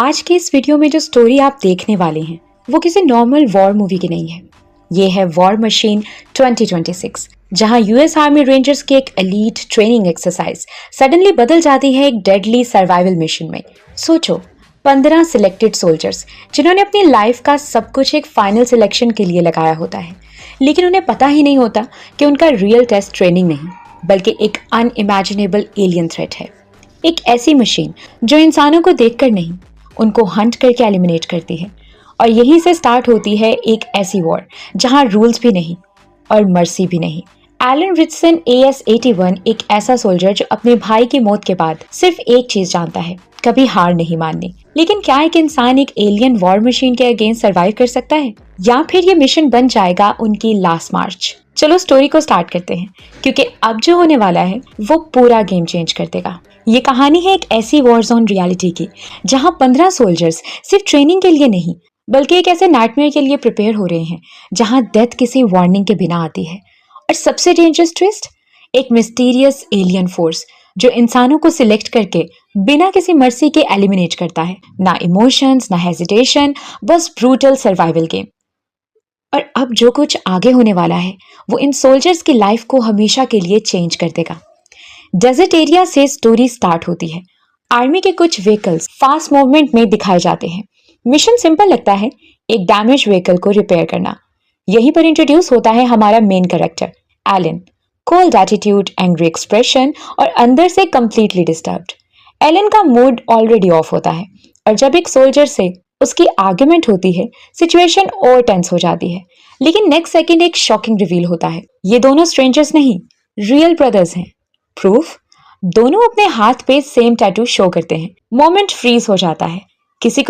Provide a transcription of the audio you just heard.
आज के इस वीडियो में जो स्टोरी आप देखने वाले हैं वो किसी नॉर्मल वॉर मूवी की नहीं है। ये है वॉर मशीन 2026, जहां यूएस आर्मी रेंजर्स की एक एलीट ट्रेनिंग एक्सरसाइज सडनली बदल जाती है एक डेडली सर्वाइवल मिशन में। सोचो, 15 सिलेक्टेड सोल्जर्स जिन्होंने अपनी लाइफ का सब कुछ एक फाइनल सिलेक्शन के लिए लगाया होता है, लेकिन उन्हें पता ही नहीं होता कि उनका रियल टेस्ट ट्रेनिंग नहीं बल्कि एक अनइमेजिनेबल एलियन थ्रेट है। एक ऐसी मशीन जो इंसानों को देखकर नहीं, उनको हंट करके एलिमिनेट करती है। और यहीं से स्टार्ट होती है एक ऐसी वॉर जहां रूल्स भी नहीं और मर्सी भी नहीं। एलन रिचसन AS-81 एक ऐसा सोल्जर जो अपने भाई की मौत के बाद सिर्फ एक चीज जानता है, कभी हार नहीं माननी। लेकिन क्या एक इंसान एक एलियन वॉर मशीन के अगेंस्ट सर्वाइव कर सकता है, या फिर ये मिशन बन जाएगा उनकी लास्ट मार्च? चलो स्टोरी को स्टार्ट करते हैं, क्योंकि अब जो होने वाला है वो पूरा गेम चेंज कर देगा। ये कहानी है एक ऐसी वॉर जोन रियलिटी की जहां 15 सोल्जर्स सिर्फ ट्रेनिंग के लिए नहीं बल्कि एक ऐसे नाइटमेयर के लिए प्रिपेयर हो रहे हैं जहां डेथ किसी वार्निंग के बिना आती है। और सबसे डेंजरस ट्विस्ट, एक मिस्टीरियस एलियन फोर्स जो इंसानों को सिलेक्ट करके बिना किसी मर्सी के एलिमिनेट करता है। ना इमोशंस, ना हेजिटेशन, बस ब्रूटल सर्वाइवल गेम। और अब जो कुछ आगे होने वाला है वो इन सोल्जर्स की लाइफ को हमेशा के लिए चेंज कर देगा। डेजर्ट एरिया से स्टोरी स्टार्ट होती है। आर्मी के कुछ व्हीकल्स फास्ट मूवमेंट में दिखाए जाते हैं। मिशन सिंपल लगता है, एक डैमेज व्हीकल को रिपेयर करना। यहीं पर इंट्रोड्यूस होता है हमारा main character Alan. Cold attitude, angry expression और अंदर से कंप्लीटली डिस्टर्ब्ड। एलन का मूड ऑलरेडी ऑफ होता है और जब एक सोल्जर से उसकी आर्ग्यूमेंट होती है, सिचुएशन और टेंस हो जाती है। लेकिन नेक्स्ट सेकंड एक शॉकिंग रिवील होता है, ये दोनों स्ट्रेंजर्स नहीं, रियल ब्रदर्स हैं। प्रूफ, दोनों अपने हाथ पे सेम टैटू शो करते हैं। मोमेंट फ्रीज हो जाता है। किसी को